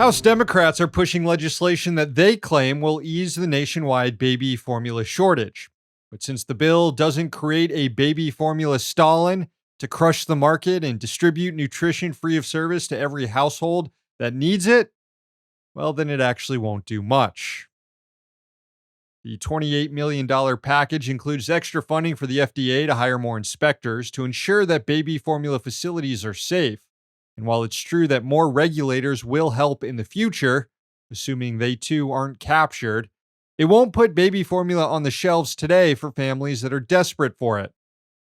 House Democrats are pushing legislation that they claim will ease the nationwide baby formula shortage. But since the bill doesn't create a baby formula Stalin to crush the market and distribute nutrition free of service to every household that needs it, well, then it actually won't do much. The $28 million package includes extra funding for the FDA to hire more inspectors to ensure that baby formula facilities are safe. And while it's true that more regulators will help in the future, assuming they too aren't captured, it won't put baby formula on the shelves today for families that are desperate for it.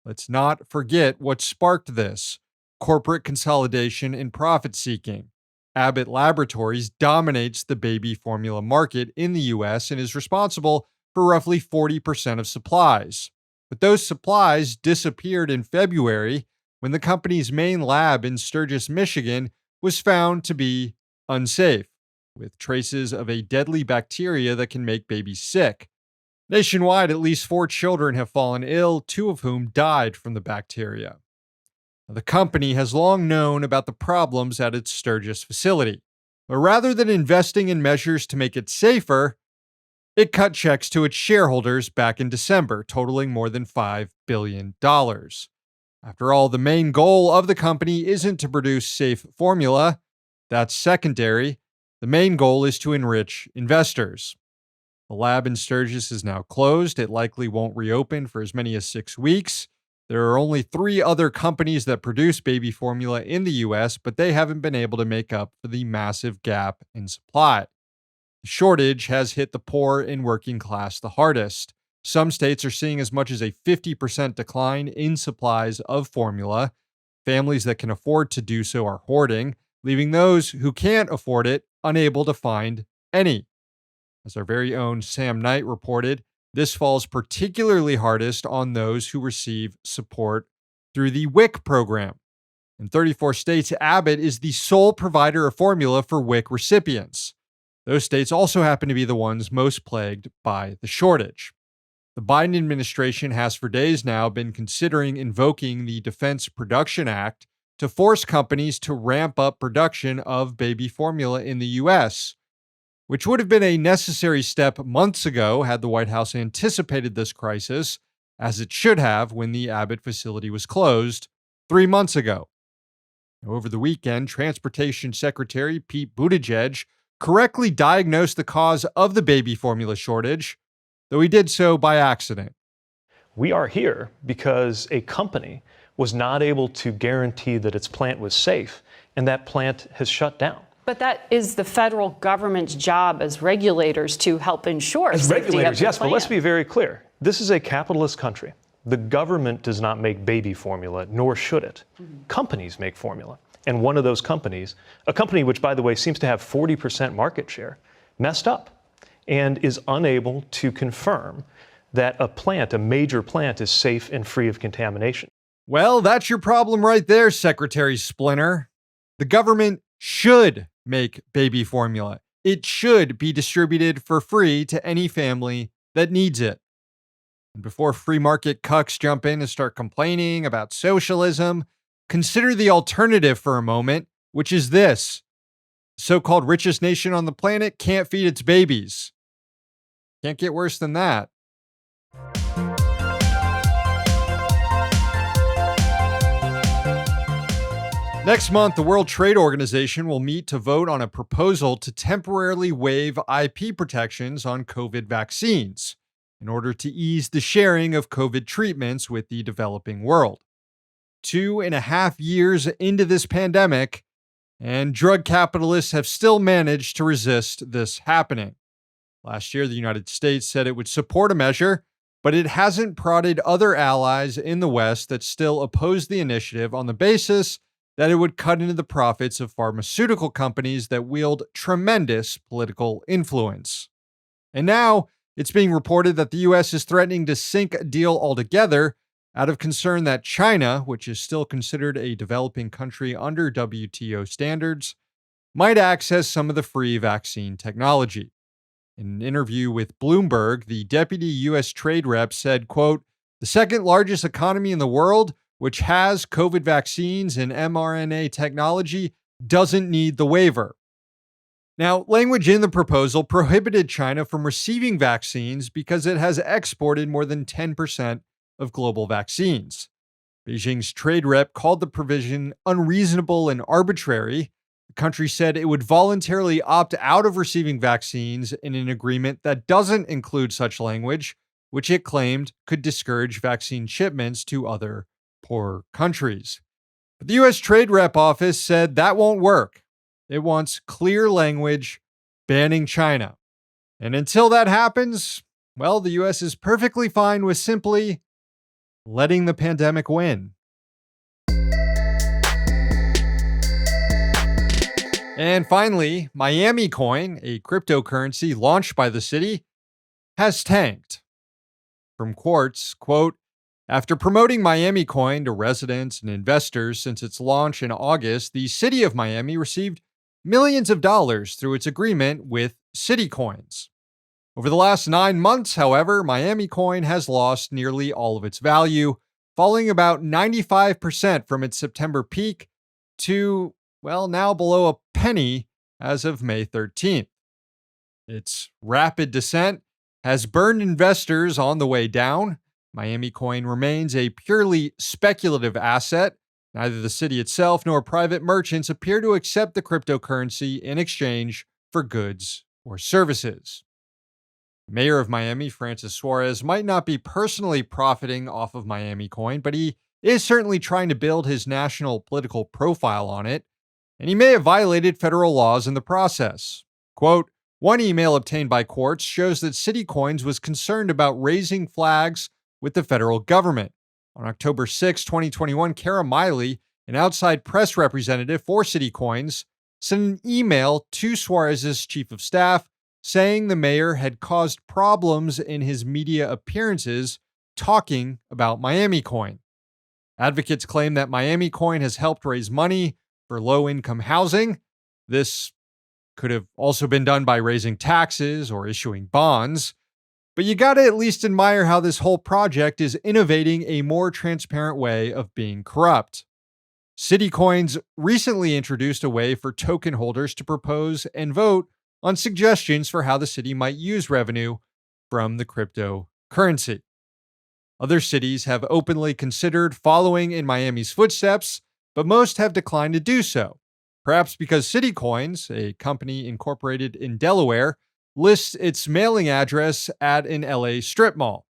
Let's not forget what sparked this: corporate consolidation and profit seeking. Abbott Laboratories dominates the baby formula market in the US and is responsible for roughly 40% of supplies. But those supplies disappeared in February when the company's main lab in Sturgis, Michigan, was found to be unsafe, with traces of a deadly bacteria that can make babies sick. Nationwide, at least 4 children have fallen ill, 2 of whom died from the bacteria. The company has long known about the problems at its Sturgis facility, but rather than investing in measures to make it safer, it cut checks to its shareholders back in December, totaling more than $5 billion. After all, the main goal of the company isn't to produce safe formula. That's secondary. The main goal is to enrich investors. The lab in Sturgis is now closed. It likely won't reopen for as many as 6 weeks. There are only 3 other companies that produce baby formula in the US, but they haven't been able to make up for the massive gap in supply. The shortage has hit the poor and working class the hardest. Some states are seeing as much as a 50% decline in supplies of formula. Families that can afford to do so are hoarding, leaving those who can't afford it unable to find any. As our very own Sam Knight reported, this falls particularly hardest on those who receive support through the WIC program. In 34 states, Abbott is the sole provider of formula for WIC recipients. Those states also happen to be the ones most plagued by the shortage. The Biden administration has for days now been considering invoking the Defense Production Act to force companies to ramp up production of baby formula in the U.S., which would have been a necessary step months ago had the White House anticipated this crisis, as it should have when the Abbott facility was closed 3 months ago. Over the weekend, Transportation Secretary Pete Buttigieg correctly diagnosed the cause of the baby formula shortage, though he did so by accident. We are here because a company was not able to guarantee that its plant was safe, and that plant has shut down. But that is the federal government's job as regulators to help ensure as safety regulators, of the yes, plant. but let's be very clear. This is a capitalist country. The government does not make baby formula, nor should it. Companies make formula. And one of those companies, a company which, by the way, seems to have 40% market share, messed up and is unable to confirm that a plant, a major plant, is safe and free of contamination. Well, that's your problem right there, Secretary Splinter. The government should make baby formula. It should be distributed for free to any family that needs it. And before free market cucks jump in and start complaining about socialism, consider the alternative for a moment, which is this: the so-called richest nation on the planet can't feed its babies. Can't get worse than that. Next month, the World Trade Organization will meet to vote on a proposal to temporarily waive IP protections on COVID vaccines in order to ease the sharing of COVID treatments with the developing world. 2.5 years into this pandemic, and drug capitalists have still managed to resist this happening. Last year, the United States said it would support a measure, but it hasn't prodded other allies in the West that still oppose the initiative on the basis that it would cut into the profits of pharmaceutical companies that wield tremendous political influence. And now, it's being reported that the U.S. is threatening to sink a deal altogether out of concern that China, which is still considered a developing country under WTO standards, might access some of the free vaccine technology. In an interview with Bloomberg, the deputy U.S. trade rep said, quote, "The second largest economy in the world, which has COVID vaccines and mRNA technology, doesn't need the waiver." Now, language in the proposal prohibited China from receiving vaccines because it has exported more than 10% of global vaccines. Beijing's trade rep called the provision unreasonable and arbitrary. The country said it would voluntarily opt out of receiving vaccines in an agreement that doesn't include such language, which it claimed could discourage vaccine shipments to other poor countries. But the U.S. Trade Rep Office said that won't work. It wants clear language banning China. And until that happens, well, the U.S. is perfectly fine with simply letting the pandemic win. And finally, Miami Coin, a cryptocurrency launched by the city, has tanked. From Quartz, quote, after promoting Miami Coin to residents and investors since its launch in August, the city of Miami received millions of dollars through its agreement with City Coins. Over the last 9 months, however, Miami Coin has lost nearly all of its value, falling about 95% from its September peak to, well, now below a penny as of May 13th. Its rapid descent has burned investors on the way down. Miami Coin remains a purely speculative asset. Neither the city itself nor private merchants appear to accept the cryptocurrency in exchange for goods or services. Mayor of Miami, Francis Suarez, might not be personally profiting off of Miami Coin, but he is certainly trying to build his national political profile on it, and he may have violated federal laws in the process. Quote, one email obtained by Quartz shows that City Coins was concerned about raising flags with the federal government. On October 6, 2021, Kara Miley, an outside press representative for City Coins, sent an email to Suarez's chief of staff saying the mayor had caused problems in his media appearances talking about Miami Coin. Advocates claim that Miami Coin has helped raise money for low-income housing. This could have also been done by raising taxes or issuing bonds. But you gotta at least admire how this whole project is innovating a more transparent way of being corrupt. City Coins recently introduced a way for token holders to propose and vote on suggestions for how the city might use revenue from the cryptocurrency. Other cities have openly considered following in Miami's footsteps, but most have declined to do so. Perhaps because City Coins, a company incorporated in Delaware, lists its mailing address at an LA strip mall.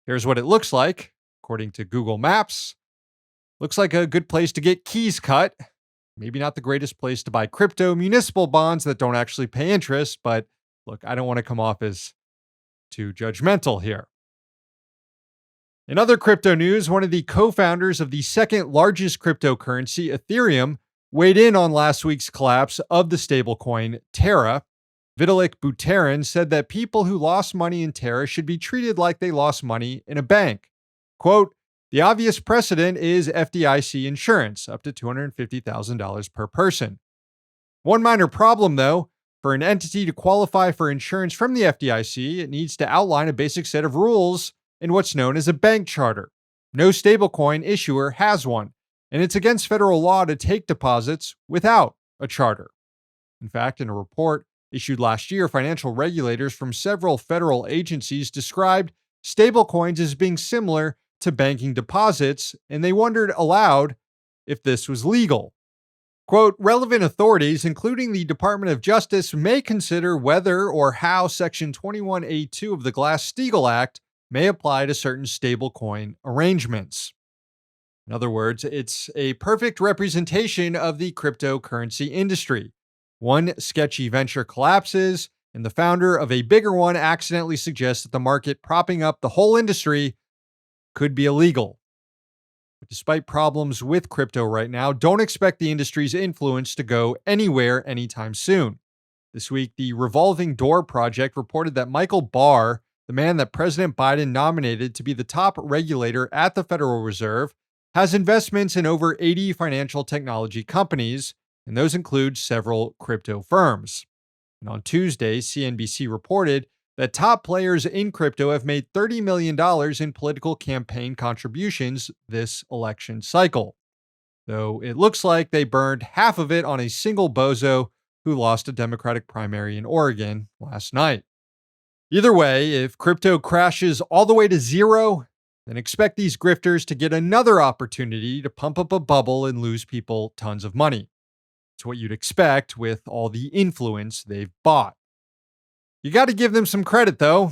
Here's what it looks like, according to Google Maps. Looks like a good place to get keys cut. Maybe not the greatest place to buy crypto municipal bonds that don't actually pay interest, but look, I don't want to come off as too judgmental here. In other crypto news, one of the co-founders of the second largest cryptocurrency, Ethereum, weighed in on last week's collapse of the stablecoin Terra. Vitalik Buterin said that people who lost money in Terra should be treated like they lost money in a bank. Quote, the obvious precedent is FDIC insurance, up to $250,000 per person. One minor problem, though, for an entity to qualify for insurance from the FDIC, it needs to outline a basic set of rules in what's known as a bank charter. No stablecoin issuer has one, and it's against federal law to take deposits without a charter. In fact, in a report issued last year, financial regulators from several federal agencies described stablecoins as being similar to banking deposits, and they wondered aloud if this was legal. Quote, relevant authorities, including the Department of Justice, may consider whether or how Section 21A2 of the Glass-Steagall Act may apply to certain stablecoin arrangements. In other words, it's a perfect representation of the cryptocurrency industry. One sketchy venture collapses, and the founder of a bigger one accidentally suggests that the market propping up the whole industry could be illegal. But despite problems with crypto right now, don't expect the industry's influence to go anywhere anytime soon. This week, the Revolving Door Project reported that Michael Barr, the man that President Biden nominated to be the top regulator at the Federal Reserve, has investments in over 80 financial technology companies, and those include several crypto firms. And on Tuesday, CNBC reported that top players in crypto have made $30 million in political campaign contributions this election cycle. Though it looks like they burned half of it on a single bozo who lost a Democratic primary in Oregon last night. Either way, if crypto crashes all the way to zero, then expect these grifters to get another opportunity to pump up a bubble and lose people tons of money. It's what you'd expect with all the influence they've bought. You got to give them some credit, though.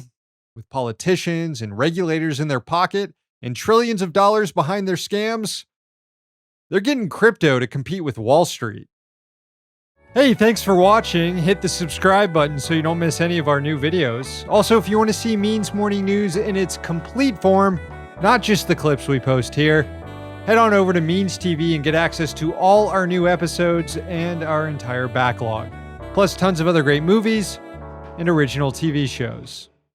With politicians and regulators in their pocket and trillions of dollars behind their scams, they're getting crypto to compete with Wall Street. Hey, thanks for watching. Hit the subscribe button so you don't miss any of our new videos. Also, if you want to see Means Morning News in its complete form, not just the clips we post here, head on over to Means TV and get access to all our new episodes and our entire backlog, plus tons of other great movies and original TV shows.